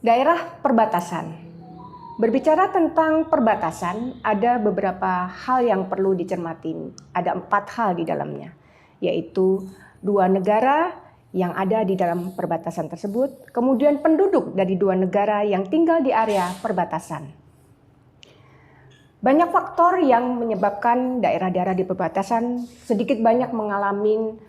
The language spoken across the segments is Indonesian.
Daerah perbatasan. Berbicara tentang perbatasan, ada beberapa hal yang perlu dicermati. Ada 4 hal di dalamnya, yaitu 2 negara yang ada di dalam perbatasan tersebut, kemudian penduduk dari 2 negara yang tinggal di area perbatasan. Banyak faktor yang menyebabkan daerah-daerah di perbatasan sedikit banyak mengalami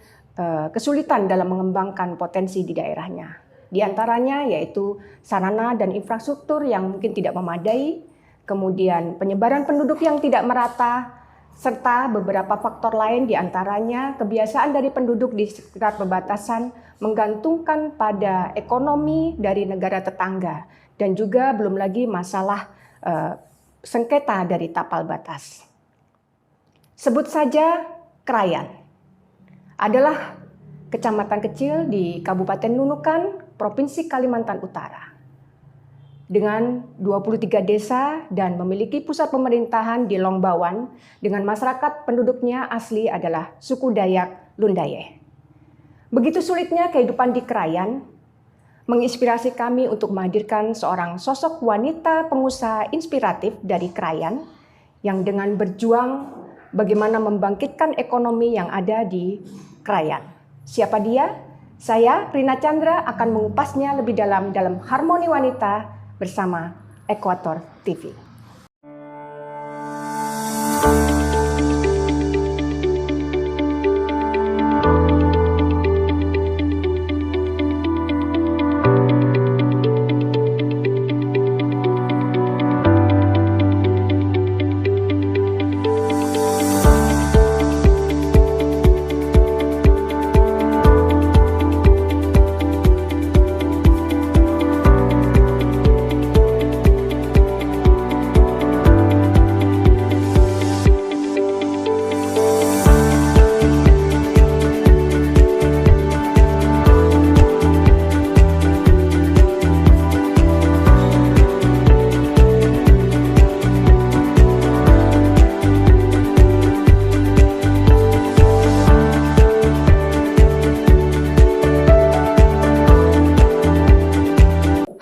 kesulitan dalam mengembangkan potensi di daerahnya. Di antaranya yaitu sarana dan infrastruktur yang mungkin tidak memadai, kemudian penyebaran penduduk yang tidak merata, serta beberapa faktor lain di antaranya kebiasaan dari penduduk di sekitar perbatasan menggantungkan pada ekonomi dari negara tetangga, dan juga belum lagi masalah sengketa dari tapal batas. Sebut saja Krayan adalah kecamatan kecil di Kabupaten Nunukan, Provinsi Kalimantan Utara. Dengan 23 desa dan memiliki pusat pemerintahan di Longbawan dengan masyarakat penduduknya asli adalah suku Dayak Lundaye. Begitu sulitnya kehidupan di Krayan menginspirasi kami untuk menghadirkan seorang sosok wanita pengusaha inspiratif dari Krayan yang dengan berjuang bagaimana membangkitkan ekonomi yang ada di Krayan. Siapa dia? Saya, Rina Chandra, akan mengupasnya lebih dalam Harmoni Wanita bersama Ekuator TV.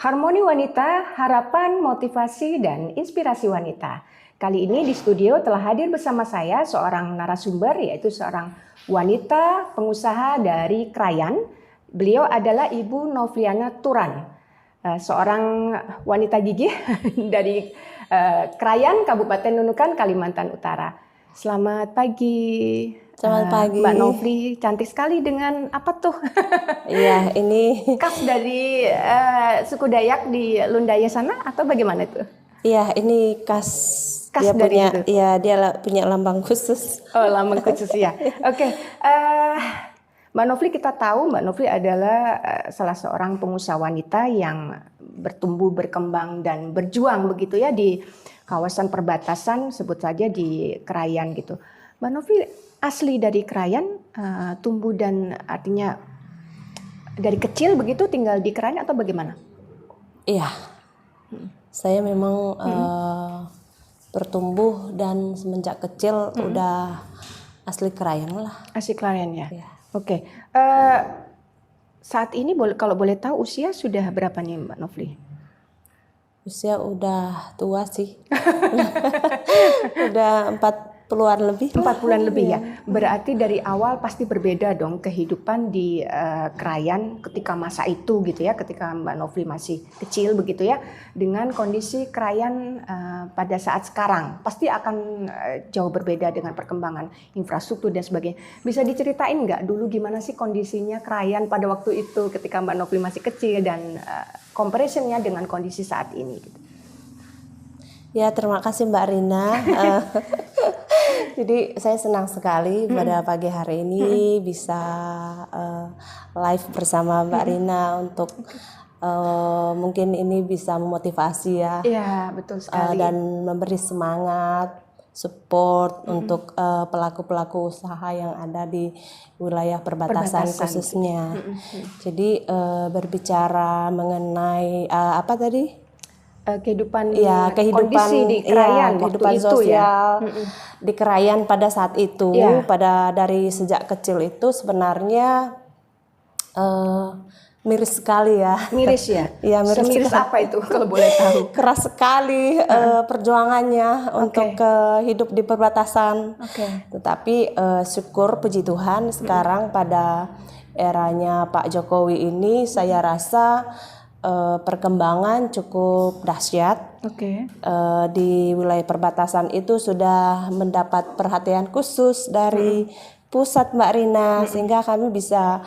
Harmoni Wanita, harapan, motivasi, dan inspirasi wanita. Kali ini di studio telah hadir bersama saya seorang narasumber, yaitu seorang wanita pengusaha dari Krayan. Beliau adalah Ibu Novliana Turan, seorang wanita gigih dari Krayan, Kabupaten Nunukan, Kalimantan Utara. Selamat pagi. Selamat pagi. Mbak Novli, cantik sekali dengan apa tuh? Iya, ini khas dari suku Dayak di Lundaye sana atau bagaimana itu? Iya, ini khas dia dari punya, itu. Iya, dia punya lambang khusus. Oh, lambang khusus ya. Oke. Mbak Novli, kita tahu Mbak Novli adalah salah seorang pengusaha wanita yang bertumbuh, berkembang dan berjuang begitu ya di kawasan perbatasan, sebut saja di Krayan gitu. Mbak Novli asli dari Krayan, tumbuh dan artinya dari kecil begitu tinggal di Krayan atau bagaimana? Iya, saya memang bertumbuh dan semenjak kecil udah asli Krayan lah. Asli Krayan ya? Iya. Oke. Saat ini kalau boleh tahu usia sudah berapa nih Mbak Novli? Usia udah tua sih. Udah 40-an lebih. 40-an lebih ya. Iya. Berarti dari awal pasti berbeda dong kehidupan di Krayan ketika masa itu gitu ya, ketika Mbak Novli masih kecil begitu ya, dengan kondisi Krayan pada saat sekarang. Pasti akan jauh berbeda dengan perkembangan infrastruktur dan sebagainya. Bisa diceritain nggak dulu gimana sih kondisinya Krayan pada waktu itu ketika Mbak Novli masih kecil dan comparison-nya dengan kondisi saat ini gitu. Ya, terima kasih Mbak Rina. Jadi saya senang sekali pada pagi hari ini bisa live bersama Mbak Rina untuk mungkin ini bisa memotivasi ya. Iya, betul sekali. Dan memberi semangat, support untuk pelaku-pelaku usaha yang ada di wilayah perbatasan. Khususnya. Jadi berbicara mengenai apa tadi? Kehidupan kondisi di Krayan kehidupan waktu sosial itu ya. Di Krayan pada saat itu, dari sejak kecil itu sebenarnya miris sekali ya. Miris ya? Iya, miris Semiris sekali. apa itu kalau boleh tahu? Keras sekali perjuangannya untuk hidup di perbatasan. Tetapi syukur puji Tuhan sekarang pada eranya Pak Jokowi ini saya rasa perkembangan cukup dahsyat. Di wilayah perbatasan itu sudah mendapat perhatian khusus dari pusat, Mbak Rina, sehingga kami bisa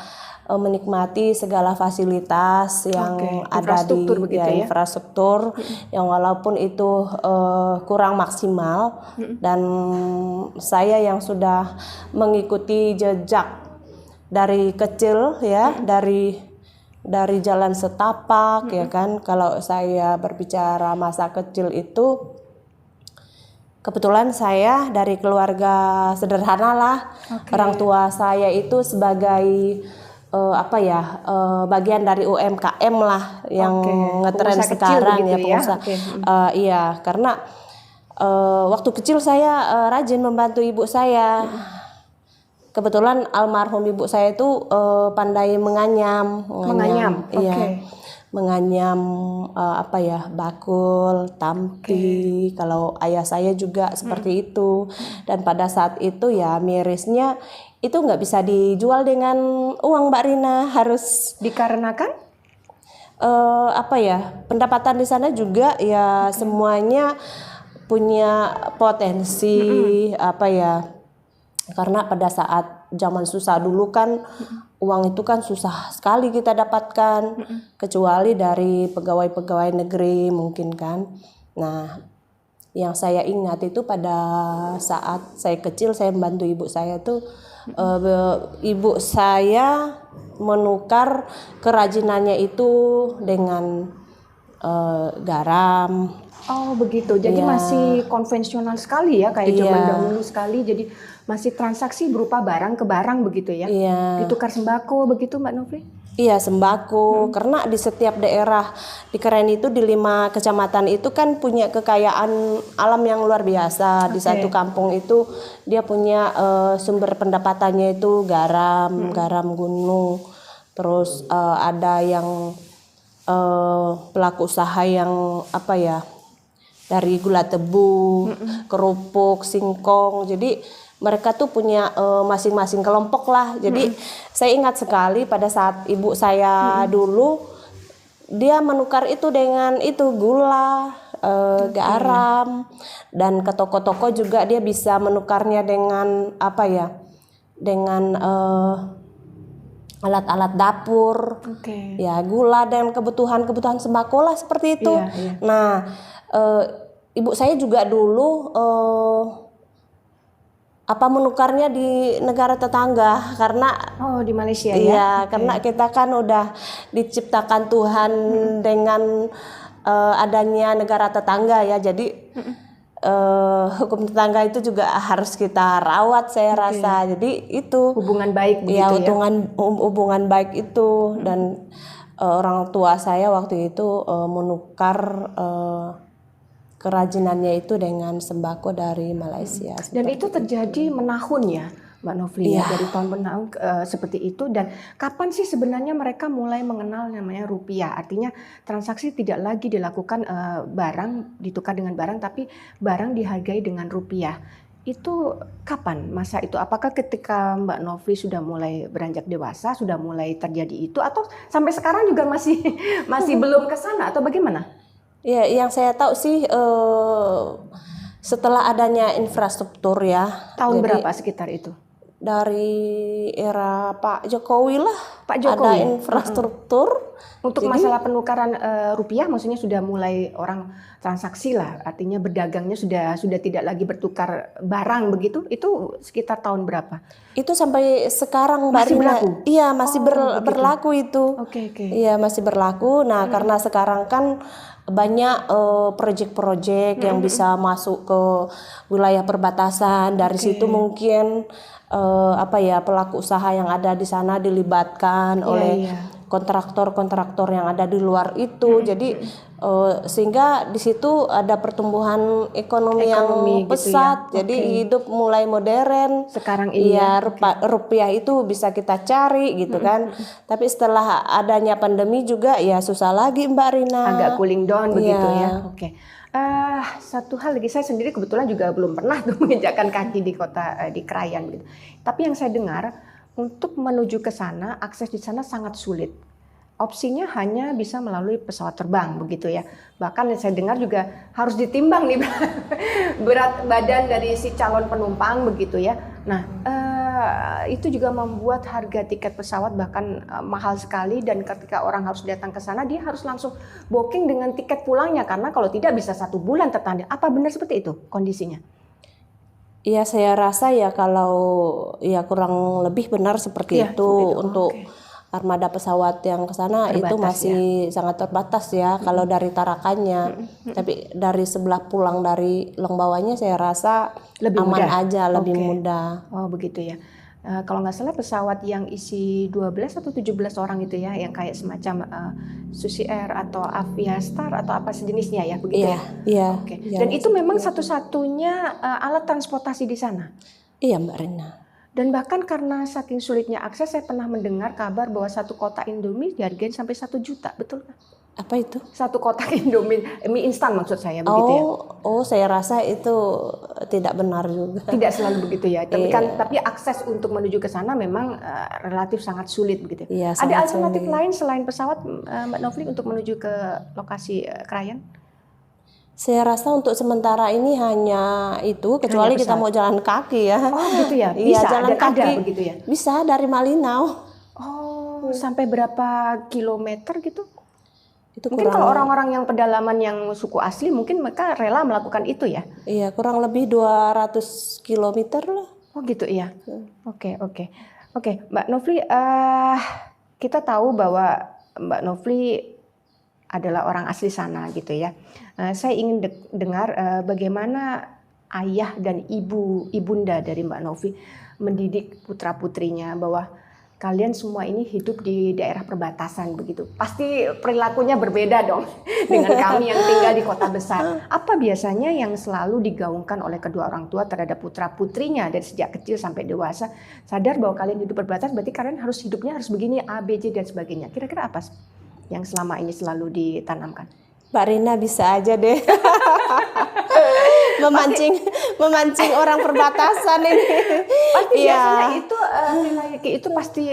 menikmati segala fasilitas yang ada di infrastruktur yang walaupun itu kurang maksimal, dan saya yang sudah mengikuti jejak dari kecil ya, dari jalan setapak ya kan. Kalau saya berbicara masa kecil itu, kebetulan saya dari keluarga sederhana lah. Orang tua saya itu sebagai bagian dari UMKM lah yang ngetren sekarang ya, pengusaha. Iya, karena waktu kecil saya rajin membantu ibu saya. Kebetulan almarhum ibu saya itu pandai menganyam. Iya. Menganyam bakul, tampi. Kalau ayah saya juga seperti itu. Dan pada saat itu ya mirisnya itu nggak bisa dijual dengan uang, Mbak Rina, harus dikarenakan pendapatan di sana juga ya semuanya punya potensi karena pada saat zaman susah dulu kan uang itu kan susah sekali kita dapatkan, kecuali dari pegawai-pegawai negeri mungkin kan. Nah, yang saya ingat itu pada saat saya kecil saya membantu ibu saya tuh, ibu saya menukar kerajinannya itu dengan garam. Oh begitu, jadi masih konvensional sekali ya, kayak zaman dahulu sekali. Jadi masih transaksi berupa barang ke barang begitu ya. Ditukar sembako begitu, Mbak Novri? Iya, sembako. Karena di setiap daerah di Keren itu, di 5 kecamatan itu kan punya kekayaan alam yang luar biasa. Di satu kampung itu dia punya sumber pendapatannya itu garam, garam gunung. Terus ada yang pelaku usaha yang dari gula tebu, kerupuk, singkong. Jadi mereka tuh punya masing-masing kelompok lah. Jadi saya ingat sekali pada saat ibu saya dulu, dia menukar itu dengan itu gula, garam, dan ke toko-toko juga dia bisa menukarnya dengan dengan alat-alat dapur, ya gula dan kebutuhan sembako lah seperti itu. Nah, ibu saya juga dulu menukarnya di negara tetangga karena di Malaysia karena kita kan udah diciptakan Tuhan dengan adanya negara tetangga ya, jadi hukum tetangga itu juga harus kita rawat saya rasa. Jadi itu hubungan baik begitu hubungan baik itu. Dan orang tua saya waktu itu menukar kerajinannya itu dengan sembako dari Malaysia. Dan itu terjadi menahun ya, Mbak Novri, dari tahun menahun seperti itu. Dan kapan sih sebenarnya mereka mulai mengenal namanya rupiah? Artinya transaksi tidak lagi dilakukan barang ditukar dengan barang, tapi barang dihargai dengan rupiah. Itu kapan masa itu? Apakah ketika Mbak Novri sudah mulai beranjak dewasa, sudah mulai terjadi itu, atau sampai sekarang juga masih belum ke sana, atau bagaimana? Ya, yang saya tahu sih setelah adanya infrastruktur ya. Tahun berapa sekitar itu? Dari era Pak Jokowi lah. Pak Jokowi. Ada infrastruktur. Untuk masalah penukaran rupiah, maksudnya sudah mulai orang transaksi lah. Artinya berdagangnya sudah tidak lagi bertukar barang begitu. Itu sekitar tahun berapa? Itu sampai sekarang, Mbak masih Rina. berlaku? Iya, masih berlaku itu. Iya, masih berlaku. Nah, karena sekarang kan banyak proyek-proyek yang bisa masuk ke wilayah perbatasan. Dari situ mungkin pelaku usaha yang ada di sana dilibatkan oleh kontraktor-kontraktor yang ada di luar itu. Jadi sehingga di situ ada pertumbuhan ekonomi yang Ekonomi gitu pesat. ya. Jadi hidup mulai modern. Sekarang ini ya rupiah itu bisa kita cari gitu kan. Tapi setelah adanya pandemi juga ya susah lagi Mbak Rina. Agak cooling down begitu Iya. ya. Oke. Satu hal lagi, saya sendiri kebetulan juga belum pernah tuh menginjakkan kaki di kota di Krayan gitu. Tapi yang saya dengar untuk menuju ke sana, akses di sana sangat sulit. Opsinya hanya bisa melalui pesawat terbang begitu ya. Bahkan yang saya dengar juga harus ditimbang nih berat badan dari si calon penumpang begitu ya. Nah, itu juga membuat harga tiket pesawat bahkan mahal sekali, dan ketika orang harus datang ke sana dia harus langsung booking dengan tiket pulangnya karena kalau tidak bisa 1 bulan tertunda. Apa benar seperti itu kondisinya? Iya, saya rasa ya kalau ya kurang lebih benar seperti Iya, itu. seperti itu. Untuk Oke. armada pesawat yang ke sana itu Terbatas, masih sangat terbatas ya kalau dari Tarakannya. Tapi dari sebelah pulang dari Longbawanya saya rasa Lebih aman mudah. aja, lebih Oke. mudah. Oh begitu ya. Kalau nggak salah pesawat yang isi 12 atau 17 orang itu ya, yang kayak semacam Susi Air atau Aviastar atau apa sejenisnya ya, begitu ya. Iya. Oke. Iya, Dan itu memang satu-satunya alat transportasi di sana. iya Mbak Rina. Dan bahkan karena saking sulitnya akses, saya pernah mendengar kabar bahwa satu kotak Indomie dihargain sampai 1 juta, betul kan? Apa itu? Satu kotak Indomie, mie instan maksud saya, begitu ya. Oh, saya rasa itu tidak benar juga. Tidak selalu begitu ya. Tapi akses untuk menuju ke sana memang relatif sangat sulit begitu. Iya, Ada sangat alternatif sulit. lain selain pesawat, Mbak Novely, untuk menuju ke lokasi Krayan? Saya rasa untuk sementara ini hanya itu, kecuali kita mau jalan kaki ya. Oh gitu ya, Iya, bisa jalan dan ada kaki. begitu ya. Bisa dari Malinau. Oh, sampai berapa kilometer gitu? Itu Mungkin kurang, kalau orang-orang yang pedalaman yang suku asli mungkin mereka rela melakukan itu ya. iya, kurang lebih 200 kilometer lah. Oh gitu ya. Oke. Mbak Novely, kita tahu bahwa Mbak Novely adalah orang asli sana gitu ya. Saya ingin dengar bagaimana ayah dan ibunda dari Mbak Novely mendidik putra putrinya bahwa kalian semua ini hidup di daerah perbatasan begitu. Pasti perilakunya berbeda dong dengan kami yang tinggal di kota besar. Apa biasanya yang selalu digaungkan oleh kedua orang tua terhadap putra putrinya dari sejak kecil sampai dewasa? Sadar bahwa kalian hidup perbatasan, berarti kalian harus hidupnya harus begini, A, B, J dan sebagainya. Kira-kira apa yang selama ini selalu ditanamkan? Mbak Rina bisa aja deh. memancing orang perbatasan ini. Pasti Iya. biasanya itu itu pasti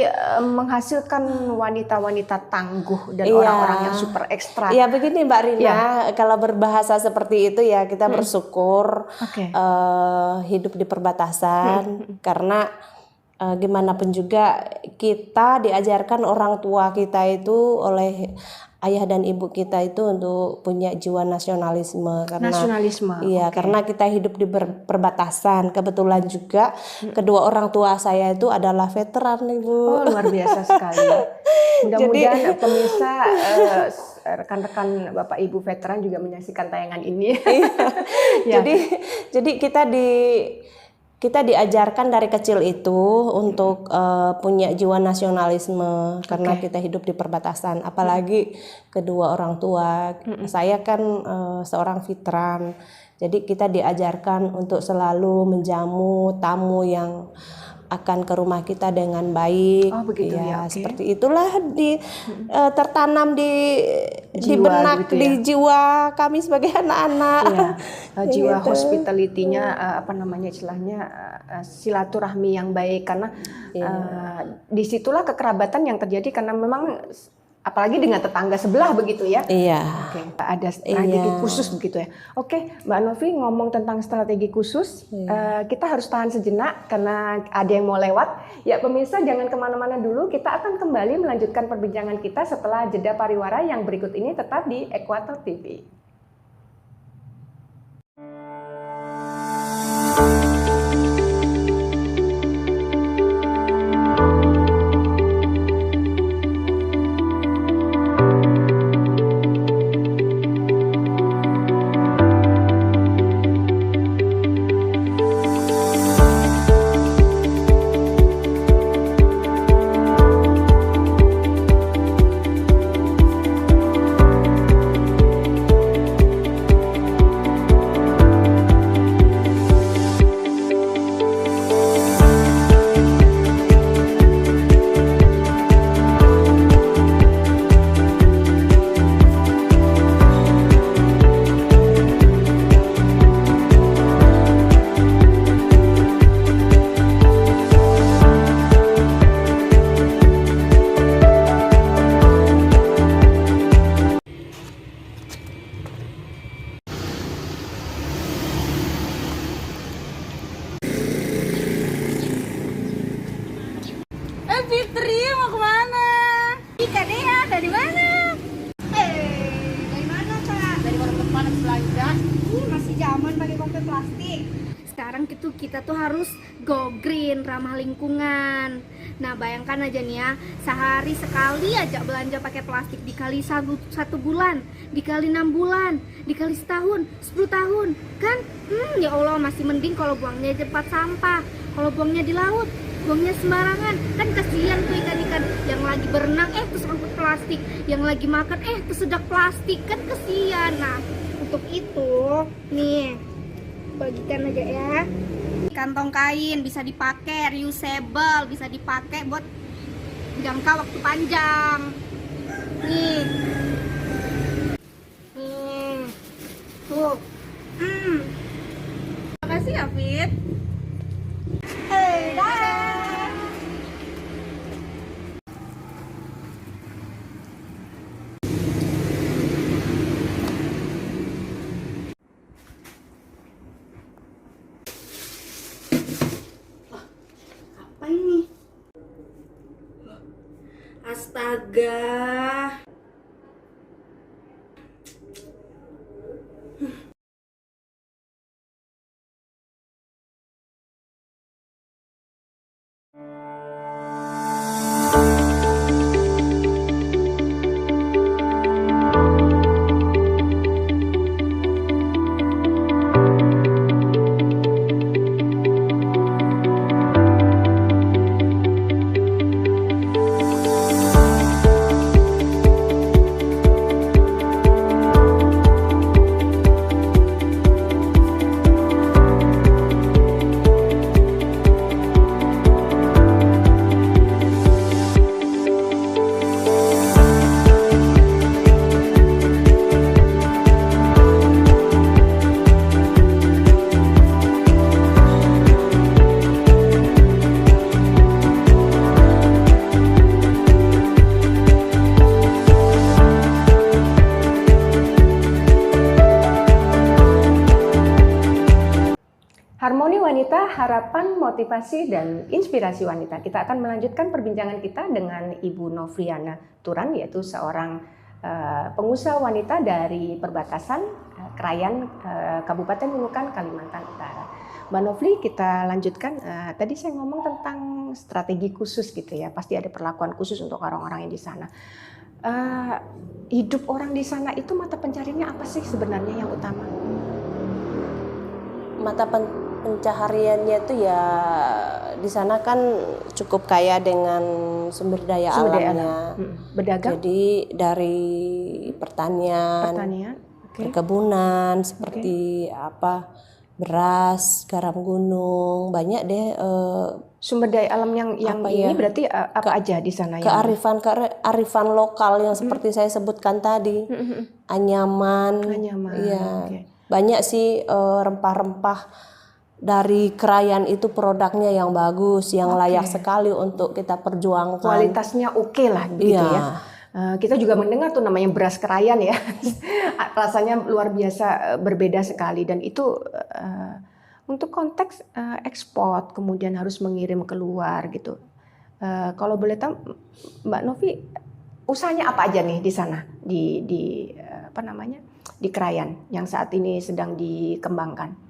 menghasilkan wanita-wanita tangguh dan Iya. orang-orang yang super ekstra. Ya begini Mbak Rina, kalau berbahasa seperti itu ya kita bersyukur Oke. Hidup di perbatasan karena gimana pun juga kita diajarkan orang tua kita itu oleh ayah dan ibu kita itu untuk punya jiwa nasionalisme karena Nasionalisme. iya, karena kita hidup di perbatasan. Kebetulan juga kedua orang tua saya itu adalah veteran, Ibu. Oh, luar biasa sekali. Mudah-mudahan pemirsa, rekan-rekan Bapak Ibu veteran juga menyaksikan tayangan ini. Ya. Jadi kita diajarkan dari kecil itu untuk punya jiwa nasionalisme karena kita hidup di perbatasan. Apalagi kedua orang tua. Saya kan seorang veteran. Jadi kita diajarkan untuk selalu menjamu tamu yang akan ke rumah kita dengan baik. Oh, begitu ya, oke. Seperti itulah tertanam di Jiwa benak, gitu ya. di jiwa kami sebagai anak-anak. Iya, jiwa Gitu. hospitality-nya istilahnya silaturahmi yang baik karena disitulah kekerabatan yang terjadi karena memang apalagi dengan tetangga sebelah begitu ya. Iya. Oke, ada strategi khusus begitu ya. Oke, Mbak Novely ngomong tentang strategi khusus, kita harus tahan sejenak karena ada yang mau lewat. Ya pemirsa jangan kemana-mana dulu, kita akan kembali melanjutkan perbincangan kita setelah jeda pariwara yang berikut ini tetap di Equator TV. plastik. Sekarang kita tuh harus go green, ramah lingkungan. Nah bayangkan aja nih ya, sehari sekali aja belanja pakai plastik, dikali satu bulan, dikali 6 bulan, dikali setahun, 10 tahun, kan? Ya Allah, masih mending kalau buangnya di tempat sampah. Kalau buangnya di laut, buangnya sembarangan, kan kasihan tuh ikan-ikan yang lagi berenang terus angkut plastik, yang lagi makan tersedak plastik, kan kasihan. Nah untuk itu nih, bagikan aja ya. Kantong kain bisa dipakai reusable, bisa dipakai buat jangka waktu panjang. Nih. Tuh. Terima kasih ya, Fit. Dadah. Apa ini? Astaga. Harmoni Wanita, harapan, motivasi, dan inspirasi wanita. Kita akan melanjutkan perbincangan kita dengan Ibu Novriana Turan, yaitu seorang pengusaha wanita dari perbatasan Krayan, Kabupaten Nunukan, Kalimantan Utara. Mbak Novri, kita lanjutkan. Tadi saya ngomong tentang strategi khusus gitu ya, pasti ada perlakuan khusus untuk orang-orang yang di sana. Hidup orang di sana itu mata pencariannya apa sih sebenarnya yang utama? Mata pencahariannya itu ya di sana kan cukup kaya dengan sumber daya alamnya. Berdagang. Jadi dari pertanian, perkebunan seperti beras, garam gunung, banyak deh sumber daya alam yang ini berarti apa aja di sana? Kearifan lokal yang seperti saya sebutkan tadi, anyaman. Iya. Banyak sih rempah-rempah dari Krayan itu produknya yang bagus, yang layak sekali untuk kita perjuangkan. Kualitasnya oke lah begitu ya. Kita juga mendengar tuh namanya beras Krayan ya. Rasanya luar biasa berbeda sekali, dan itu untuk konteks ekspor kemudian harus mengirim keluar gitu. Kalau boleh tahu Mbak Novi, usahanya apa aja nih di sana di Krayan yang saat ini sedang dikembangkan?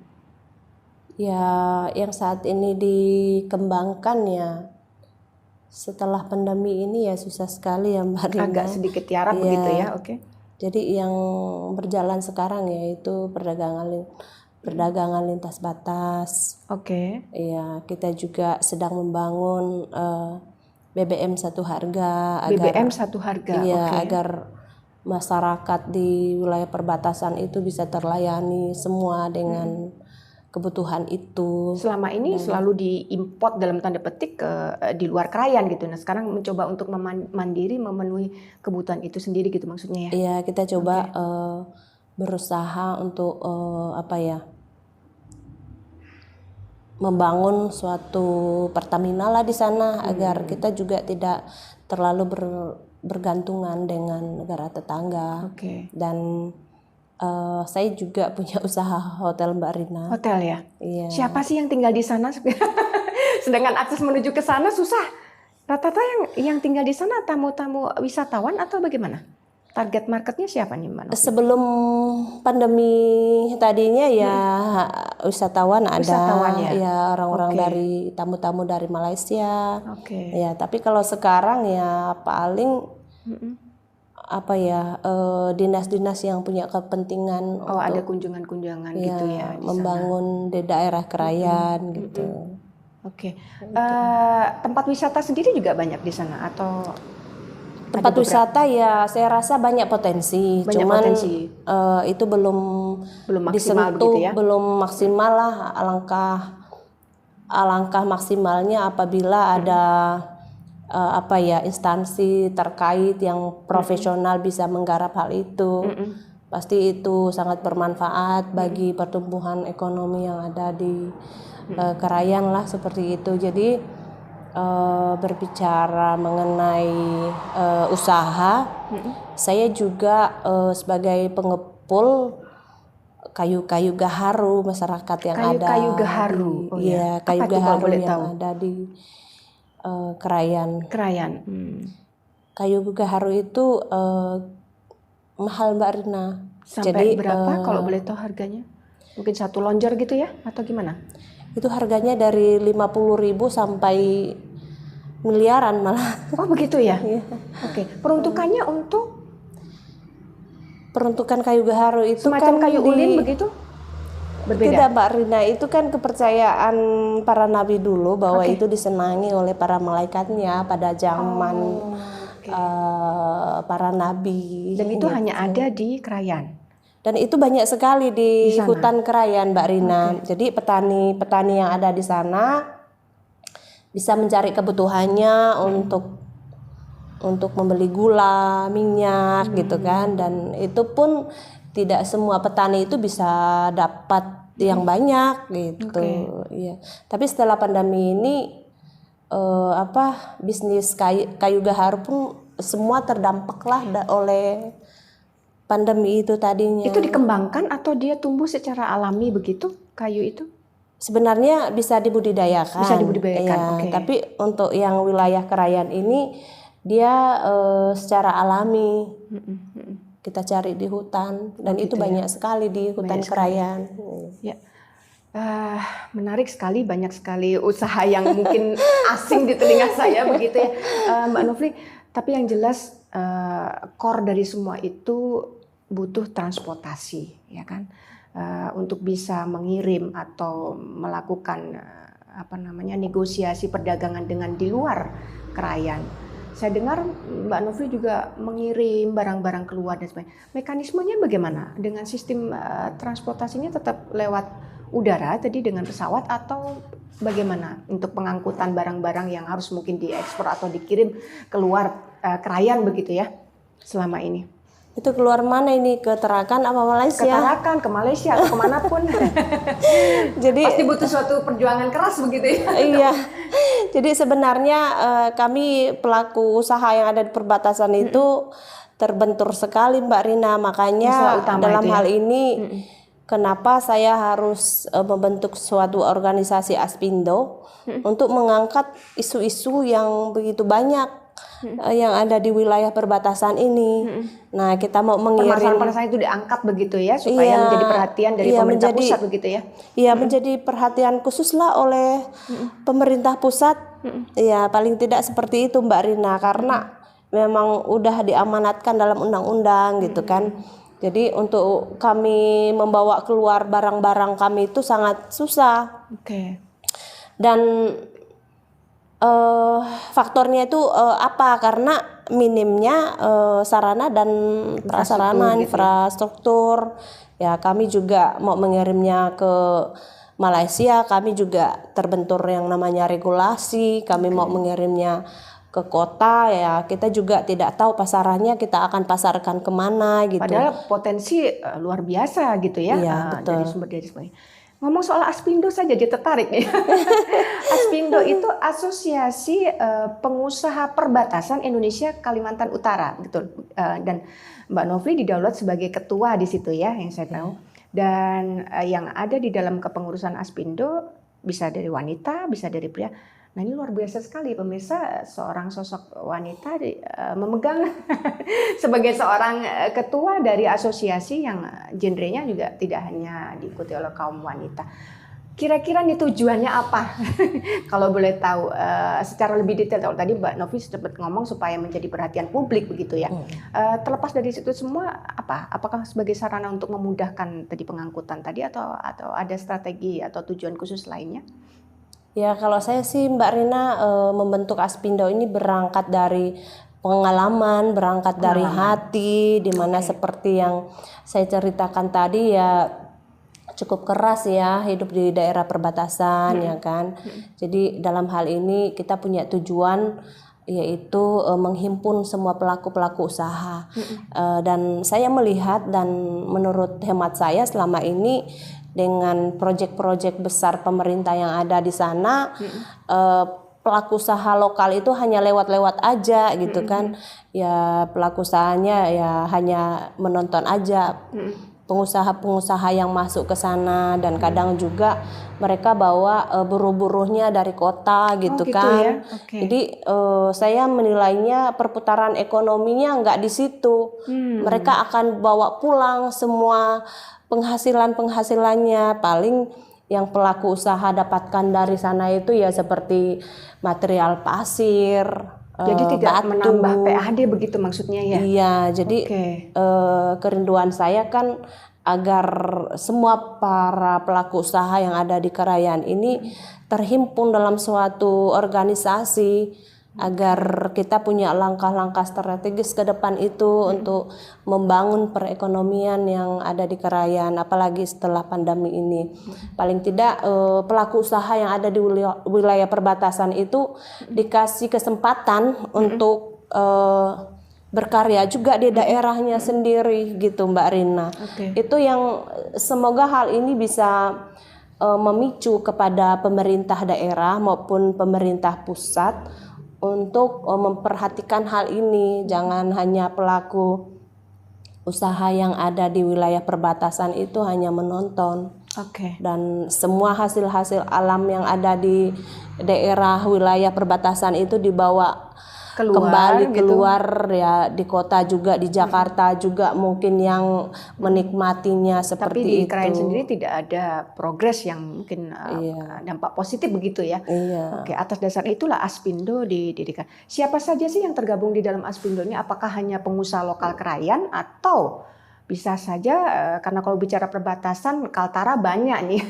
Ya, yang saat ini dikembangkan ya setelah pandemi ini ya susah sekali ya Mbak Rina. Agak sedikit tiarap begitu ya, oke. Jadi yang berjalan sekarang yaitu perdagangan lintas batas. Oke. Iya, kita juga sedang membangun BBM satu harga. BBM satu harga, iya, agar masyarakat di wilayah perbatasan itu bisa terlayani semua dengan kebutuhan itu. Selama ini selalu diimport dalam tanda petik di luar Krayan gitu. Nah sekarang mencoba untuk mandiri memenuhi kebutuhan itu sendiri gitu maksudnya ya? Iya, kita coba berusaha untuk membangun suatu Pertamina lah di sana agar kita juga tidak terlalu bergantungan dengan negara tetangga. Dan saya juga punya usaha hotel Mbak Rina. Hotel ya? Iya. Siapa sih yang tinggal di sana? Sedangkan akses menuju ke sana susah. Rata-rata yang tinggal di sana tamu-tamu wisatawan atau bagaimana? Target marketnya siapa nih Mbak Novi? Sebelum pandemi tadinya ya wisatawan ada, Wisatawan ya? ya orang-orang Oke. dari tamu-tamu dari Malaysia. Oke. Ya, tapi kalau sekarang ya paling apa ya dinas-dinas yang punya kepentingan Oh, ada untuk kunjungan-kunjungan ya, gitu ya di sana. membangun di daerah Krayan gitu. Oke. Tempat wisata sendiri juga banyak di sana atau Tempat wisata ya saya rasa banyak potensi, Banyak cuman potensi. Itu belum Belum maksimal disentuh, begitu ya? belum maksimal lah. Alangkah maksimalnya apabila ada apa ya instansi terkait yang profesional bisa menggarap hal itu. Pasti itu sangat bermanfaat bagi pertumbuhan ekonomi yang ada di Krayan lah seperti itu. Jadi berbicara mengenai usaha, saya juga sebagai pengepul kayu-kayu gaharu masyarakat yang ada. Kayu-kayu gaharu. Oh Iya, ya. kayu Apa itu kalau gaharu boleh yang tahu? ada di Krayan. Krayan. Kayu gaharu itu mahal Mbak Rina. Sampai Jadi berapa kalau boleh tahu harganya? Mungkin 1 lonjor gitu ya atau gimana? itu harganya dari 50.000 sampai miliaran malah. Oh begitu ya? Oke. Peruntukannya untuk Peruntukan kayu gaharu itu semacam kan kayu ulin begitu? Berbeda? Tidak Mbak Rina, itu kan kepercayaan para nabi dulu bahwa itu disenangi oleh para malaikatnya pada zaman para nabi. Dan itu hanya ada di Krayan? Dan itu banyak sekali di hutan Krayan Mbak Rina. Jadi petani-petani yang ada di sana bisa mencari kebutuhannya untuk membeli gula, minyak gitu kan. Dan itu pun tidak semua petani itu bisa dapat yang banyak gitu. Iya. Tapi setelah pandemi ini bisnis kayu gaharu pun semua terdampak lah oleh pandemi itu tadinya. Itu dikembangkan atau dia tumbuh secara alami begitu kayu itu? Sebenarnya bisa dibudidayakan. Bisa dibudidayakan, ya, oke. Tapi untuk yang wilayah Krayan ini dia secara alami. Kita cari di hutan dan itu banyak sekali di hutan Krayan. Ya. Menarik sekali, banyak sekali usaha yang mungkin asing di telinga saya begitu ya, Mbak Novi. Tapi yang jelas core dari semua itu butuh transportasi, ya kan, untuk bisa mengirim atau melakukan negosiasi perdagangan dengan di luar Krayan. Saya dengar Mbak Novi juga mengirim barang-barang keluar dan sebagainya. Mekanismenya bagaimana? Dengan sistem transportasinya tetap lewat udara tadi dengan pesawat atau bagaimana untuk pengangkutan barang-barang yang harus mungkin diekspor atau dikirim keluar Krayan begitu ya selama ini? Itu keluar mana ini? Ke Tarakan apa Malaysia? Ke Tarakan, ke Malaysia atau kemanapun. Jadi pasti butuh suatu perjuangan keras begitu ya. Iya. Jadi sebenarnya kami pelaku usaha yang ada di perbatasan itu terbentur sekali Mbak Rina. Makanya dalam hal ini kenapa saya harus membentuk suatu organisasi Aspindo untuk mengangkat isu-isu yang begitu banyak yang ada di wilayah perbatasan ini. Nah, kita mau mengirim permasalahan itu diangkat begitu ya supaya menjadi perhatian dari pemerintah pusat begitu ya. Iya, menjadi perhatian khusus lah oleh pemerintah pusat. Ya, paling tidak seperti itu Mbak Rina, karena memang udah diamanatkan dalam undang-undang gitu kan. Jadi untuk kami membawa keluar barang-barang kami itu sangat susah. Dan faktornya itu apa? Karena minimnya sarana dan prasarana infrastruktur. Ya, kami juga mau mengirimnya ke Malaysia, kami juga terbentur yang namanya regulasi. Kami mau mengirimnya ke kota, ya kita juga tidak tahu pasarannya, kita akan pasarkan kemana gitu. Padahal potensi luar biasa gitu ya. Iya, betul. Dari sumber dari sebagainya. Ngomong soal Aspindo saja dia tertarik nih. Aspindo itu Asosiasi Pengusaha Perbatasan Indonesia Kalimantan Utara, betul. Dan Mbak Novi didaulat sebagai ketua di situ ya, yang saya tahu. Dan yang ada di dalam kepengurusan Aspindo bisa dari wanita, bisa dari pria. Nah ini luar biasa sekali pemirsa, seorang sosok wanita memegang sebagai seorang ketua dari asosiasi yang genrenya juga tidak hanya diikuti oleh kaum wanita. Kira-kira nih tujuannya apa? Kalau boleh tahu secara lebih detail. Kalau tadi Mbak Novi sempat ngomong supaya menjadi perhatian publik begitu ya. Terlepas dari situ semua apa? Apakah sebagai sarana untuk memudahkan tadi pengangkutan tadi atau ada strategi atau tujuan khusus lainnya? Ya kalau saya sih Mbak Rina membentuk Aspindo ini berangkat dari pengalaman, berangkat dari hati, dimana seperti yang saya ceritakan tadi ya cukup keras ya hidup di daerah perbatasan ya kan. Jadi dalam hal ini kita punya tujuan yaitu menghimpun semua pelaku-pelaku usaha. Dan saya melihat dan menurut hemat saya selama ini dengan proyek-proyek besar pemerintah yang ada di sana, pelaku usaha lokal itu hanya lewat-lewat aja gitu kan. Ya pelaku usahanya ya hanya menonton aja. Pengusaha-pengusaha yang masuk ke sana dan kadang juga mereka bawa buruh-buruhnya dari kota gitu kan. Ya? Okay. Jadi saya menilainya perputaran ekonominya nggak di situ. Mereka akan bawa pulang semua penghasilannya, paling yang pelaku usaha dapatkan dari sana itu ya seperti material pasir. Jadi tidak batu. Menambah PAD begitu maksudnya ya? Iya, jadi kerinduan saya kan agar semua para pelaku usaha yang ada di Krayan ini terhimpun dalam suatu organisasi agar kita punya langkah-langkah strategis ke depan itu untuk membangun perekonomian yang ada di Krayan, apalagi setelah pandemi ini. Paling tidak pelaku usaha yang ada di wilayah perbatasan itu dikasih kesempatan untuk berkarya juga di daerahnya sendiri gitu Mbak Rina. Itu yang semoga hal ini bisa memicu kepada pemerintah daerah maupun pemerintah pusat untuk memperhatikan hal ini. Jangan hanya pelaku usaha yang ada di wilayah perbatasan itu hanya menonton. Dan semua hasil-hasil alam yang ada di daerah wilayah perbatasan itu dibawa kembali keluar ya, di kota juga, di Jakarta juga mungkin yang menikmatinya seperti itu. Tapi di Krayan sendiri tidak ada progres yang mungkin dampak positif begitu ya. Atas dasar itulah Aspindo didirikan. Siapa saja sih yang tergabung di dalam Aspindo ini? Apakah hanya pengusaha lokal Krayan atau bisa saja karena kalau bicara perbatasan Kaltara banyak nih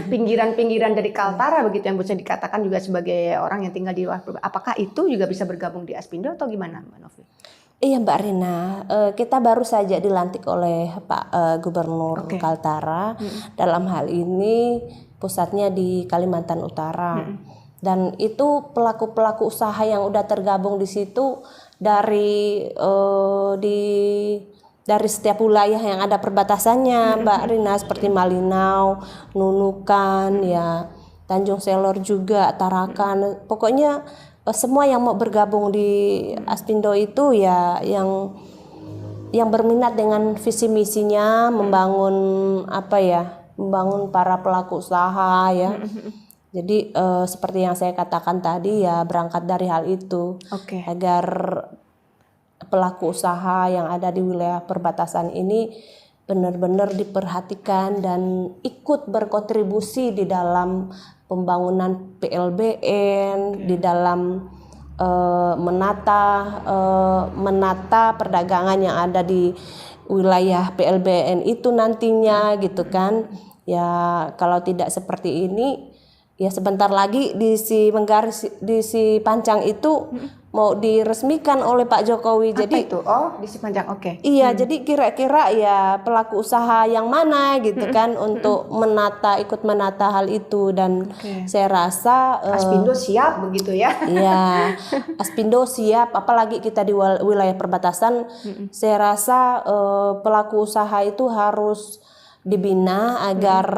pinggiran-pinggiran dari Kaltara begitu yang bisa dikatakan juga sebagai orang yang tinggal di luar. Apakah itu juga bisa bergabung di Aspindo atau gimana Mbak Novi? Iya Mbak Rina, kita baru saja dilantik oleh Pak Gubernur Kaltara. Dalam hal ini pusatnya di Kalimantan Utara. Dan itu pelaku-pelaku usaha yang udah tergabung di situ dari setiap wilayah yang ada perbatasannya Mbak Rina, seperti Malinau, Nunukan, ya Tanjung Selor juga, Tarakan. Pokoknya semua yang mau bergabung di Aspindo itu ya yang berminat dengan visi misinya membangun membangun para pelaku usaha ya. Jadi seperti yang saya katakan tadi ya, berangkat dari hal itu agar pelaku usaha yang ada di wilayah perbatasan ini benar-benar diperhatikan dan ikut berkontribusi di dalam pembangunan PLBN, di dalam menata perdagangan yang ada di wilayah PLBN itu nantinya gitu kan. Ya kalau tidak seperti ini ya sebentar lagi di si Pancang itu mau diresmikan oleh Pak Jokowi. Jadi itu? di si Pancang, Iya, jadi kira-kira ya pelaku usaha yang mana gitu kan untuk ikut menata hal itu. Dan saya rasa Aspindo siap begitu ya. Iya, Aspindo siap, apalagi kita di wilayah perbatasan. Saya rasa pelaku usaha itu harus dibina agar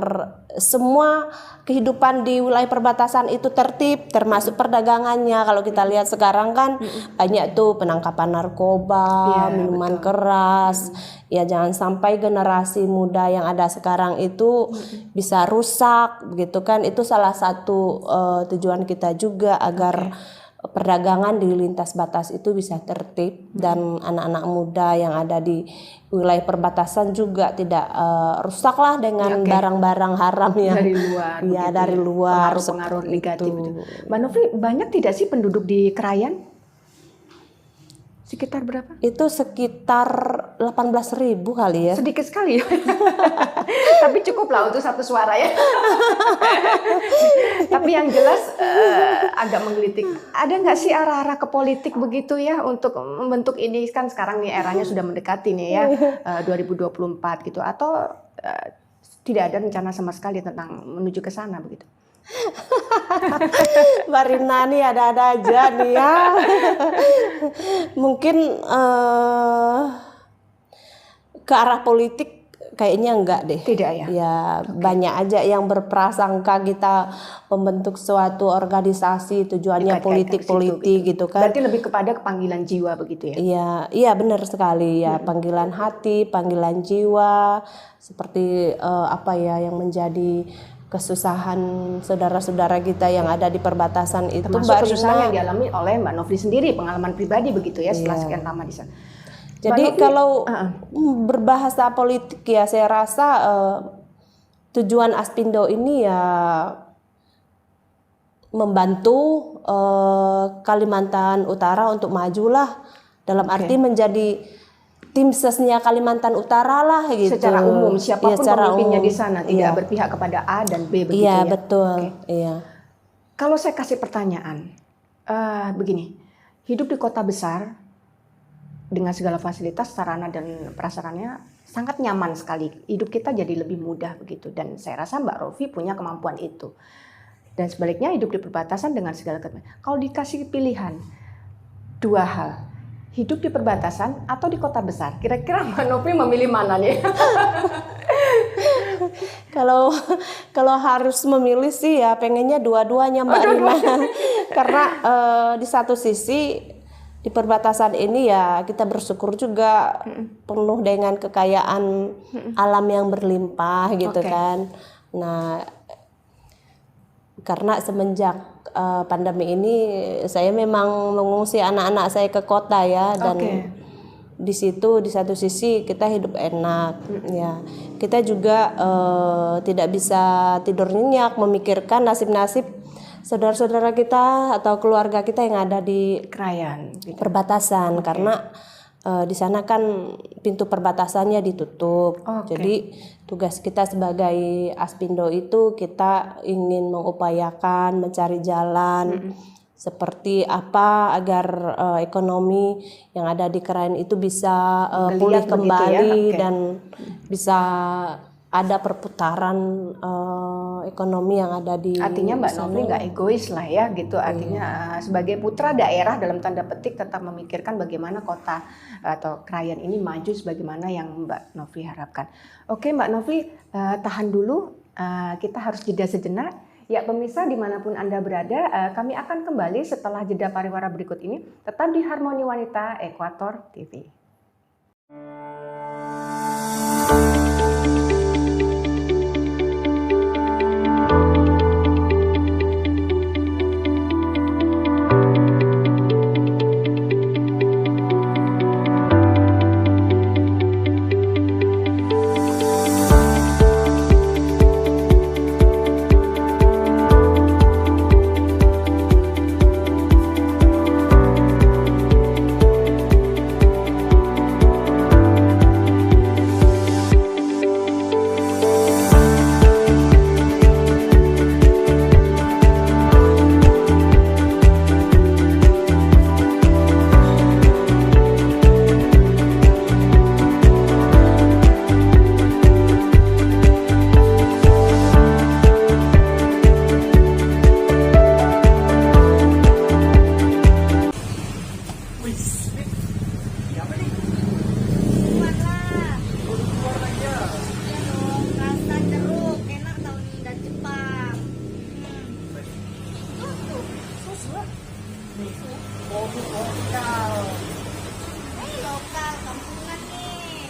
semua kehidupan di wilayah perbatasan itu tertib, termasuk perdagangannya. Kalau kita lihat sekarang kan banyak tuh penangkapan narkoba, minuman keras. Ya jangan sampai generasi muda yang ada sekarang itu bisa rusak, begitu kan? Itu salah satu tujuan kita juga agar perdagangan di lintas batas itu bisa tertib dan anak-anak muda yang ada di wilayah perbatasan juga tidak rusaklah dengan barang-barang haram yang dari luar. Ya, dari luar Pengaruh negatif itu. Mbak Novi, banyak tidak sih penduduk di Krayan? Sekitar berapa? Itu sekitar 18.000 kali ya. Sedikit sekali. Tapi cukup lah untuk satu suara ya. Tapi yang jelas agak menggelitik. Ada nggak sih arah-arah ke politik begitu ya untuk membentuk ini, kan sekarang nih eranya sudah mendekati nih ya 2024 gitu, atau tidak ada rencana sama sekali tentang menuju ke sana begitu? Mbak Rina nih ada-ada aja nih ya. Mungkin ke arah politik kayaknya enggak deh. Tidak ya? Ya banyak aja yang berprasangka kita membentuk suatu organisasi tujuannya politik-politik gitu kan. Berarti lebih kepada panggilan jiwa begitu ya? Iya, iya benar sekali ya, panggilan hati, panggilan jiwa, seperti apa ya yang menjadi kesusahan saudara-saudara kita yang ada di perbatasan itu. Termasuk kesusahan yang dialami oleh Mbak Novi sendiri, pengalaman pribadi begitu ya setelah sekian lama di sana. Jadi Novi, kalau berbahasa politik ya saya rasa tujuan Aspindo ini ya membantu Kalimantan Utara untuk majulah, dalam arti menjadi tim sesnya Kalimantan Utara lah gitu. Secara umum siapapun pemimpinnya di sana tidak berpihak kepada A dan B begitu ya. Iya betul. Iya. Kalau saya kasih pertanyaan begini, hidup di kota besar dengan segala fasilitas, sarana dan prasarannya sangat nyaman sekali. Hidup kita jadi lebih mudah begitu, dan saya rasa Mbak Rofi punya kemampuan itu. Dan sebaliknya hidup di perbatasan dengan segala kalau dikasih pilihan dua hal, hidup di perbatasan atau di kota besar, kira-kira Mbak Novi memilih mana nih? Kalau harus memilih sih ya pengennya dua-duanya Mbak Rina. Karena di satu sisi di perbatasan ini ya kita bersyukur juga penuh dengan kekayaan alam yang berlimpah gitu kan. Nah karena semenjak pandemi ini saya memang mengungsi anak-anak saya ke kota ya, dan di situ di satu sisi kita hidup enak ya, kita juga tidak bisa tidur nyenyak memikirkan nasib-nasib saudara-saudara kita atau keluarga kita yang ada di Krayan perbatasan karena di sana kan pintu perbatasannya ditutup. Jadi tugas kita sebagai Aspindo itu kita ingin mengupayakan mencari jalan seperti apa agar ekonomi yang ada di Krayan itu bisa pulih kembali dan bisa ada perputaran ekonomi yang ada di artinya Mbak Novi nggak egois lah ya gitu, artinya sebagai putra daerah dalam tanda petik tetap memikirkan bagaimana kota atau Krayan ini maju sebagaimana yang Mbak Novi harapkan. Oke Mbak Novi, tahan dulu, kita harus jeda sejenak. Ya pemirsa dimanapun Anda berada, kami akan kembali setelah jeda pariwara berikut ini, tetap di Harmoni Wanita Ekuator TV. nih produk lokal. Lokal, kampungan nih.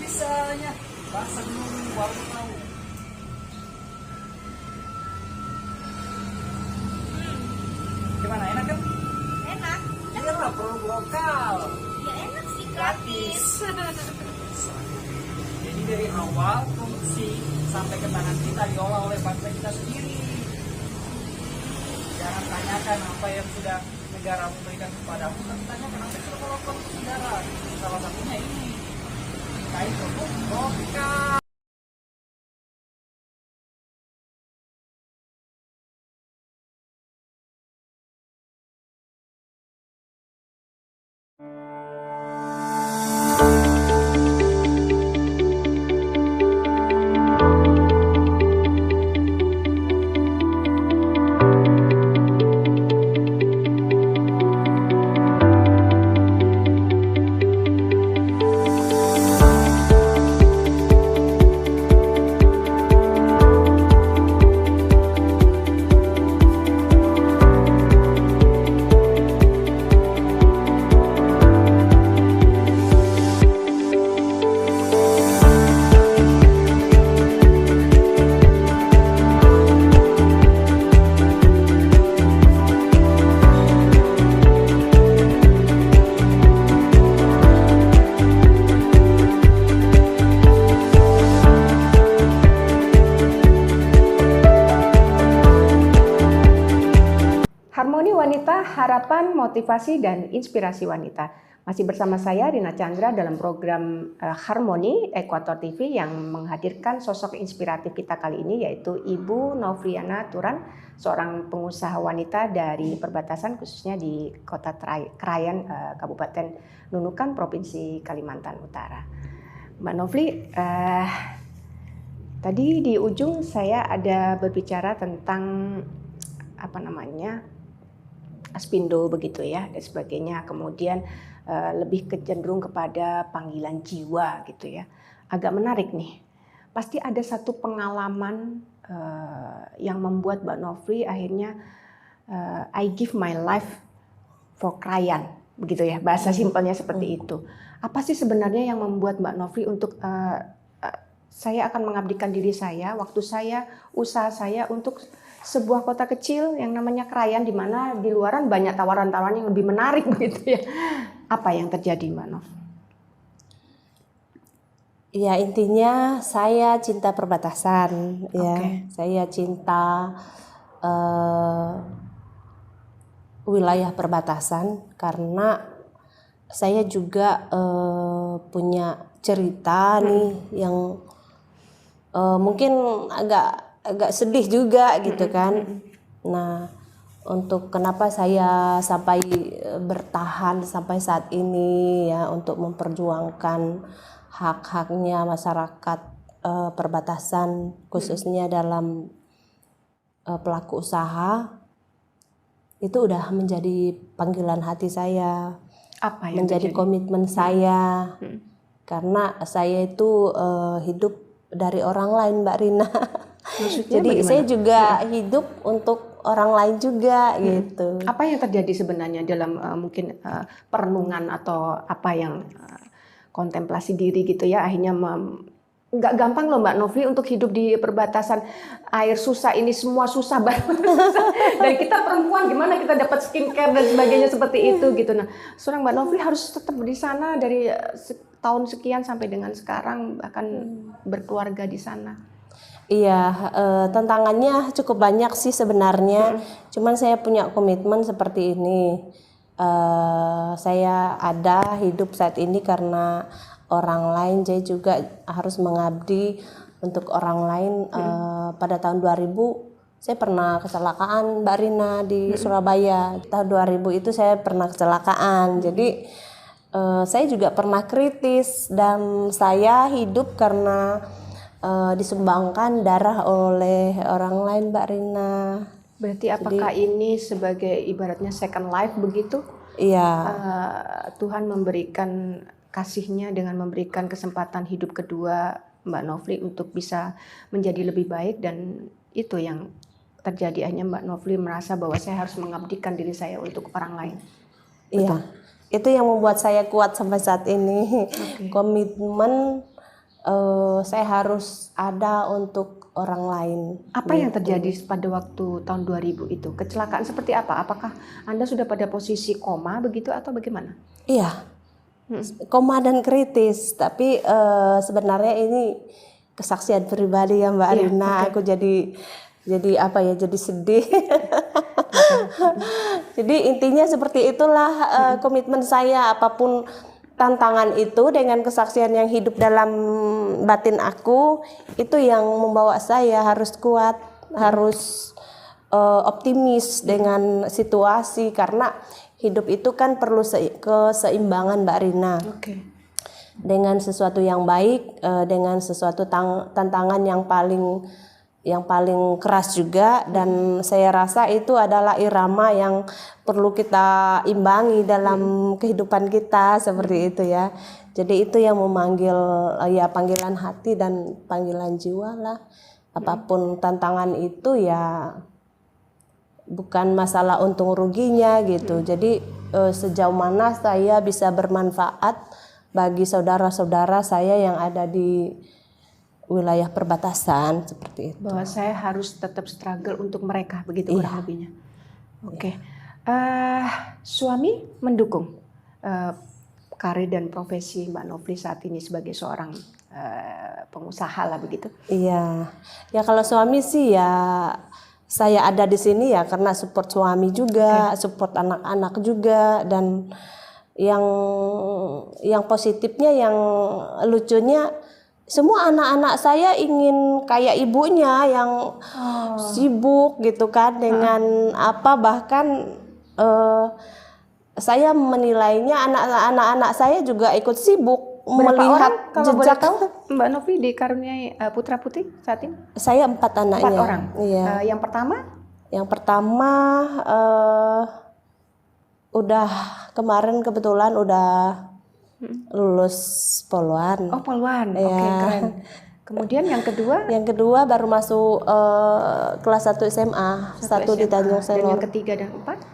Bisanya bahasa dulu baru tahu. Gimana, enak kan? Enak. Iya lah, produk lokal. Ya enak sih, Gratis. gratis. Jadi dari awal produksi sampai ke tangan kita diolah oleh bangsa kita sendiri. Jangan tanyakan apa yang sudah negara memberikan kepadamu, tapi tanyakan apa yang sudah kau lakukan untuk negara. Salah satunya ini, kain produk lokal. Harmoni Wanita, harapan, motivasi, dan inspirasi wanita. Masih bersama saya Rina Chandra dalam program Harmoni Ekuator TV yang menghadirkan sosok inspiratif kita kali ini, yaitu Ibu Novriana Turan, seorang pengusaha wanita dari perbatasan khususnya di Kota Krayan, Kabupaten Nunukan, Provinsi Kalimantan Utara. Mbak Novri, tadi di ujung saya ada berbicara tentang aspindo begitu ya dan sebagainya, kemudian lebih cenderung kepada panggilan jiwa gitu ya. Agak menarik nih, pasti ada satu pengalaman yang membuat Mbak Novri akhirnya I give my life for Krayan begitu ya, bahasa simpelnya seperti itu. Apa sih sebenarnya yang membuat Mbak Novri untuk saya akan mengabdikan diri saya, waktu saya, usaha saya untuk sebuah kota kecil yang namanya Krayan, di mana di luaran banyak tawaran-tawaran yang lebih menarik begitu ya. Apa yang terjadi, Mbak Nov? Ya, intinya saya cinta perbatasan, ya. Saya cinta wilayah perbatasan karena saya juga punya cerita nih yang mungkin agak sedih juga gitu kan. Nah, untuk kenapa saya sampai bertahan sampai saat ini ya, untuk memperjuangkan hak-haknya masyarakat perbatasan khususnya dalam pelaku usaha, itu udah menjadi panggilan hati saya. Apa yang menjadi terjadi? Komitmen saya. Karena saya itu hidup dari orang lain, Mbak Rina. Maksudnya Jadi bagaimana? saya juga hidup untuk orang lain juga gitu. Apa yang terjadi sebenarnya dalam mungkin perenungan atau apa yang kontemplasi diri gitu ya, akhirnya nggak gampang loh Mbak Novri untuk hidup di perbatasan, air susah, ini semua susah banget. Dan kita perempuan gimana kita dapat skincare dan sebagainya seperti itu gitu. Nah, seorang Mbak Novri harus tetap di sana dari tahun sekian sampai dengan sekarang, bahkan berkeluarga di sana. Iya, tantangannya cukup banyak sih sebenarnya. Cuman saya punya komitmen seperti ini. Saya ada hidup saat ini karena orang lain. Saya juga harus mengabdi untuk orang lain. Pada tahun 2000 saya pernah kecelakaan, Mbak Rina, di Surabaya. Tahun 2000 itu saya pernah kecelakaan. Jadi saya juga pernah kritis, dan saya hidup karena disumbangkan darah oleh orang lain, Mbak Rina. Berarti apakah ini sebagai ibaratnya second life begitu? Iya. Tuhan memberikan kasih-Nya dengan memberikan kesempatan hidup kedua Mbak Novri untuk bisa menjadi lebih baik, dan itu yang terjadi, hanya Mbak Novely merasa bahwa saya harus mengabdikan diri saya untuk orang lain. Iya, itu yang membuat saya kuat sampai saat ini. Komitmen saya harus ada untuk orang lain. Apa yang terjadi pada waktu tahun 2000 itu? Kecelakaan seperti apa? Apakah Anda sudah pada posisi koma begitu atau bagaimana? Iya, koma dan kritis. Tapi sebenarnya ini kesaksian pribadi ya Mbak Arina. Aku jadi apa ya? Jadi sedih. Jadi intinya seperti itulah komitmen saya, apapun tantangan itu dengan kesaksian yang hidup dalam batin aku, itu yang membawa saya harus kuat, harus optimis dengan situasi, karena hidup itu kan perlu keseimbangan Mbak Rina. Dengan sesuatu yang baik, dengan sesuatu tantangan yang paling keras juga, dan saya rasa itu adalah irama yang perlu kita imbangi dalam kehidupan kita, seperti itu ya. Jadi itu yang memanggil ya panggilan hati dan panggilan jiwa lah. Apapun tantangan itu ya bukan masalah untung ruginya gitu. Jadi sejauh mana saya bisa bermanfaat bagi saudara-saudara saya yang ada di wilayah perbatasan, seperti itu. Bahwa saya harus tetap struggle untuk mereka, begitu kurang lebihnya. Suami mendukung karir dan profesi Mbak Novely saat ini sebagai seorang pengusaha lah begitu. Iya, ya kalau suami sih ya saya ada di sini ya karena support suami juga, support anak-anak juga, dan yang positifnya, yang lucunya, semua anak-anak saya ingin kayak ibunya yang sibuk gitu kan dengan apa, bahkan saya menilainya anak-anak saya juga ikut sibuk. Berapa melihat orang kalau boleh jejak tahu Mbak Novely dikaruniai putra putri saat ini? Saya 4 anaknya. 4 orang. Iya. Yang pertama udah kemarin kebetulan udah lulus poluan. Oh, poluan. Iya. Oke, keren. Kemudian yang kedua? Yang kedua baru masuk kelas 1 SMA, 1 di Tanjung Selor. Dan yang ketiga dan keempat?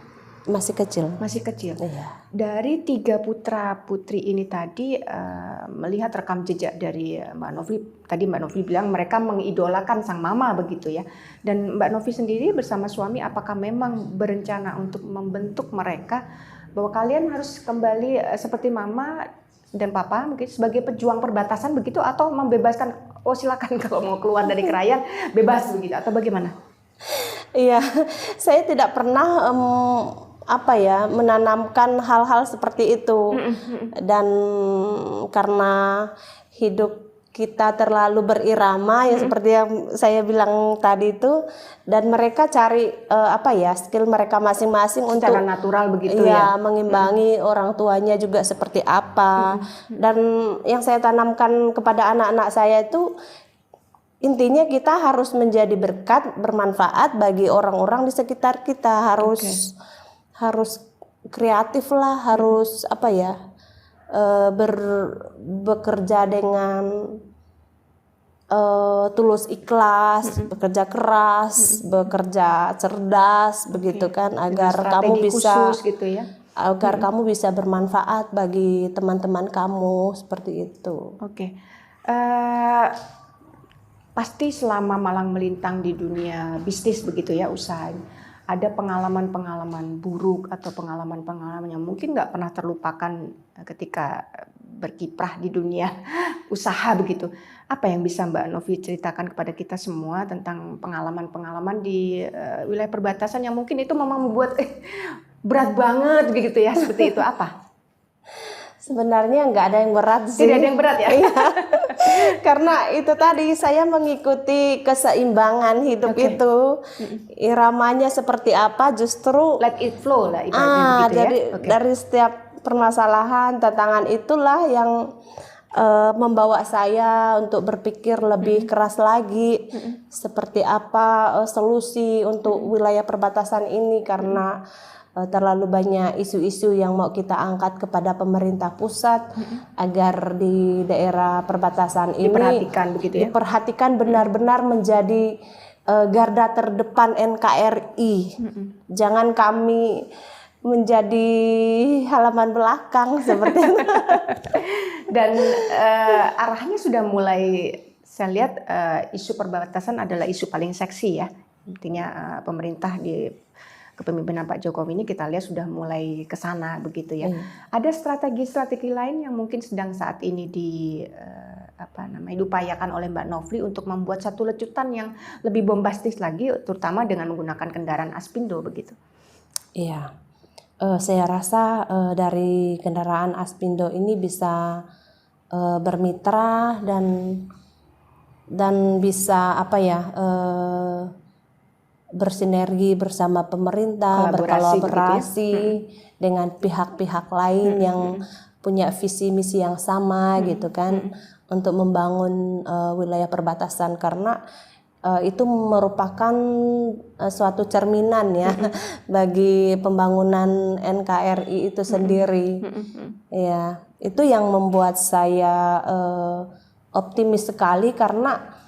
Masih kecil. Masih kecil. Iya. Dari 3 putra putri ini tadi, melihat rekam jejak dari Mbak Novely, tadi Mbak Novely bilang mereka mengidolakan sang mama begitu ya. Dan Mbak Novely sendiri bersama suami, apakah memang berencana untuk membentuk mereka bahwa kalian harus kembali seperti mama dan papa mungkin sebagai pejuang perbatasan begitu, atau membebaskan, oh silakan kalau mau keluar dari krayan bebas begitu, atau bagaimana? Iya, saya tidak pernah menanamkan hal-hal seperti itu, dan karena hidup kita terlalu berirama ya seperti yang saya bilang tadi itu, dan mereka cari skill mereka masing-masing untuk secara natural begitu ya, mengimbangi orang tuanya juga seperti apa. Dan yang saya tanamkan kepada anak-anak saya itu, intinya kita harus menjadi berkat, bermanfaat bagi orang-orang di sekitar kita, harus kreatif lah, harus bekerja dengan tulus ikhlas, bekerja keras, bekerja cerdas, begitu kan, agar kamu bisa khusus gitu ya. Agar kamu bisa bermanfaat bagi teman-teman kamu, seperti itu. Pasti selama malang melintang di dunia bisnis begitu ya, usaha, ada pengalaman-pengalaman buruk atau pengalaman-pengalaman yang mungkin nggak pernah terlupakan ketika berkiprah di dunia usaha begitu. Apa yang bisa Mbak Novely ceritakan kepada kita semua tentang pengalaman-pengalaman di wilayah perbatasan yang mungkin itu memang membuat berat banget begitu ya, seperti itu? Apa? Sebenarnya nggak ada yang berat sih. Tidak ada yang berat ya? Karena itu tadi saya mengikuti keseimbangan hidup itu. Iramanya seperti apa, justru let it flow lah ibaratnya begitu ya. Dari setiap permasalahan, tantangan itulah yang membawa saya untuk berpikir lebih keras lagi, seperti apa solusi untuk wilayah perbatasan ini, karena terlalu banyak isu-isu yang mau kita angkat kepada pemerintah pusat agar di daerah perbatasan ini diperhatikan begitu ya, diperhatikan benar-benar menjadi garda terdepan NKRI. Jangan kami menjadi halaman belakang seperti itu. Dan arahnya sudah mulai, saya lihat isu perbatasan adalah isu paling seksi ya. Intinya pemerintah di kepemimpinan Pak Jokowi ini kita lihat sudah mulai ke sana begitu ya. Ada strategi-strategi lain yang mungkin sedang saat ini diupayakan oleh Mbak Novely untuk membuat satu lecutan yang lebih bombastis lagi, terutama dengan menggunakan kendaraan Aspindo begitu. Iya, saya rasa dari kendaraan Aspindo ini bisa bermitra dan bisa bersinergi bersama pemerintah, berkolaborasi dengan pihak-pihak lain yang punya visi misi yang sama gitu kan, untuk membangun wilayah perbatasan, karena itu merupakan suatu cerminan ya bagi pembangunan NKRI itu sendiri. Ya, itu yang membuat saya optimis sekali, karena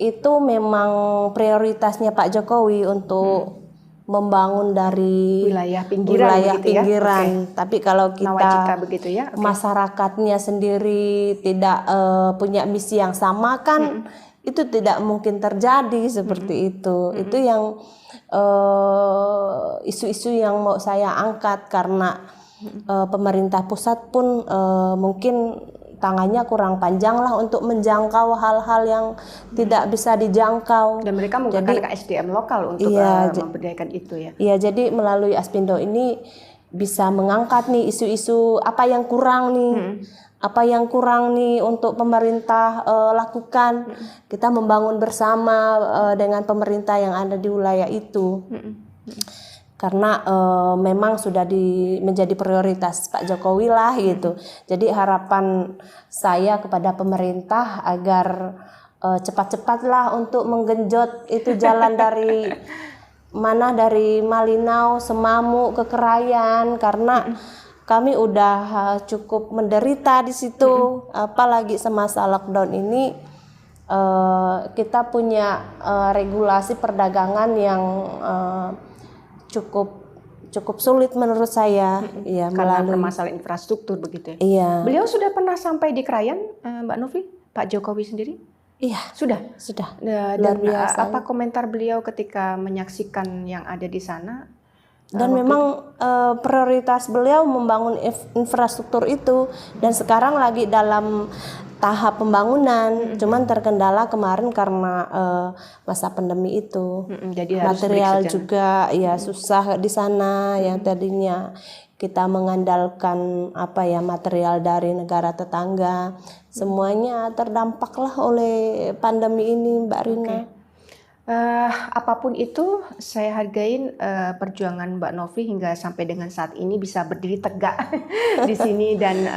itu memang prioritasnya Pak Jokowi untuk membangun dari wilayah pinggiran, pinggiran. Tapi kalau Nawacita kita begitu ya, masyarakatnya sendiri tidak punya misi yang sama kan, itu tidak mungkin terjadi seperti itu. Itu yang isu-isu yang mau saya angkat, karena pemerintah pusat pun mungkin tangannya kurang panjang lah untuk menjangkau hal-hal yang tidak bisa dijangkau. Dan mereka menggunakan SDM lokal untuk memberdayakan itu ya. Iya, jadi melalui Aspindo ini bisa mengangkat nih isu-isu apa yang kurang nih. Apa yang kurang nih untuk pemerintah lakukan. Kita membangun bersama dengan pemerintah yang ada di wilayah itu. Karena memang sudah menjadi prioritas Pak Jokowi lah gitu. Jadi harapan saya kepada pemerintah agar cepat-cepatlah untuk menggenjot itu jalan dari Malinau, Semamu ke Kerayan, karena kami udah cukup menderita di situ. Apalagi semasa lockdown ini kita punya regulasi perdagangan yang cukup sulit menurut saya, ya, karena permasalahan infrastruktur begitu ya. Iya. Beliau sudah pernah sampai di Krayan, Mbak Novely? Pak Jokowi sendiri? Iya, sudah. Dan apa komentar beliau ketika menyaksikan yang ada di sana? Dan memang prioritas beliau membangun infrastruktur itu, dan sekarang lagi dalam tahap pembangunan. Cuman terkendala kemarin karena masa pandemi itu. Jadi harus material juga ya susah di sana, yang tadinya kita mengandalkan material dari negara tetangga. Semuanya terdampak lah oleh pandemi ini, Mbak Rina. Apapun itu, saya hargain perjuangan Mbak Novely hingga sampai dengan saat ini bisa berdiri tegak di sini, dan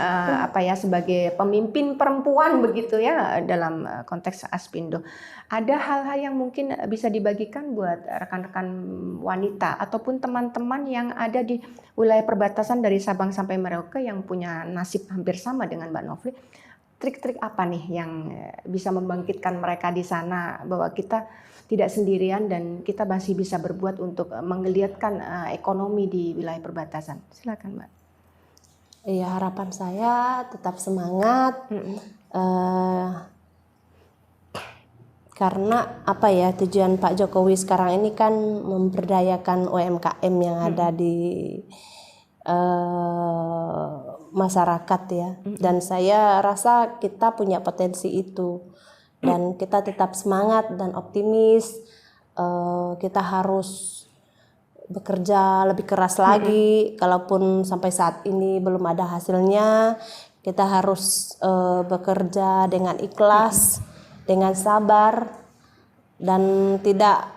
sebagai pemimpin perempuan begitu ya dalam konteks Aspindo. Ada hal-hal yang mungkin bisa dibagikan buat rekan-rekan wanita ataupun teman-teman yang ada di wilayah perbatasan dari Sabang sampai Merauke yang punya nasib hampir sama dengan Mbak Novely. Trik-trik apa nih yang bisa membangkitkan mereka di sana, bahwa kita tidak sendirian dan kita masih bisa berbuat untuk menggeliatkan ekonomi di wilayah perbatasan? Silakan, Mbak. Iya, harapan saya tetap semangat. Karena tujuan Pak Jokowi sekarang ini kan memberdayakan UMKM yang ada di masyarakat ya. Dan saya rasa kita punya potensi itu, dan kita tetap semangat dan optimis. Kita harus bekerja lebih keras lagi. Kalaupun sampai saat ini belum ada hasilnya, kita harus bekerja dengan ikhlas, dengan sabar, dan tidak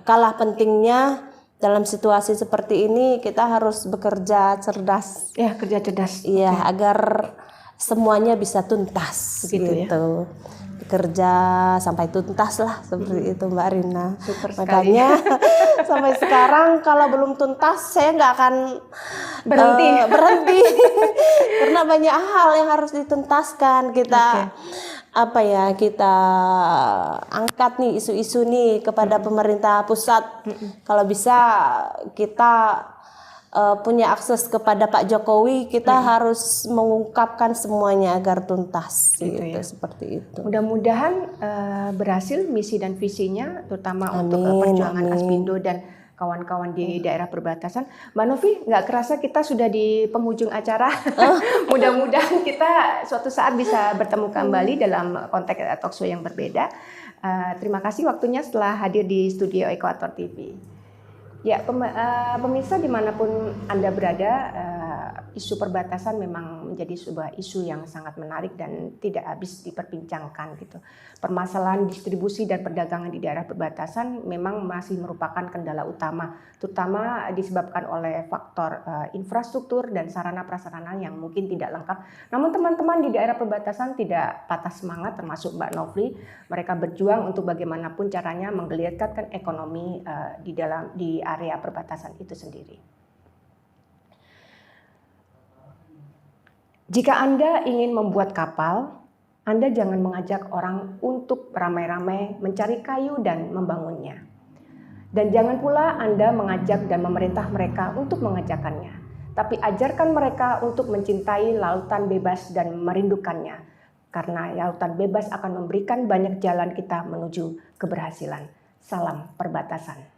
kalah pentingnya dalam situasi seperti ini kita harus bekerja cerdas. Ya, kerja cerdas. Iya, agar semuanya bisa tuntas begitu gitu. Ya? Bekerja sampai tuntas lah seperti itu, Mbak Rina. Super Makanya sampai sekarang kalau belum tuntas saya nggak akan berhenti. Karena banyak hal yang harus dituntaskan. Kita apa ya, kita angkat nih isu-isu nih kepada pemerintah pusat. Kalau bisa kita punya akses kepada Pak Jokowi, kita harus mengungkapkan semuanya agar tuntas gitu, ya. seperti itu. Mudah-mudahan berhasil misi dan visinya, terutama untuk Amin, perjuangan amin. Aspindo dan kawan-kawan di daerah perbatasan. Mbak Novi, nggak kerasa kita sudah di penghujung acara. Mudah-mudahan kita suatu saat bisa bertemu kembali dalam konteks talk show yang berbeda. Terima kasih waktunya setelah hadir di studio Ekuator TV. Ya, pemirsa dimanapun Anda berada, isu perbatasan memang menjadi sebuah isu yang sangat menarik dan tidak habis diperbincangkan gitu. Permasalahan distribusi dan perdagangan di daerah perbatasan memang masih merupakan kendala utama, terutama disebabkan oleh faktor infrastruktur dan sarana prasarana yang mungkin tidak lengkap. Namun teman-teman di daerah perbatasan tidak patah semangat, termasuk Mbak Novri. Mereka berjuang untuk bagaimanapun caranya menggeliatkan ekonomi di area perbatasan itu sendiri. Jika Anda ingin membuat kapal, Anda jangan mengajak orang untuk ramai-ramai mencari kayu dan membangunnya. Dan jangan pula Anda mengajak dan memerintah mereka untuk mengajakannya. Tapi ajarkan mereka untuk mencintai lautan bebas dan merindukannya. Karena lautan bebas akan memberikan banyak jalan kita menuju keberhasilan. Salam perbatasan.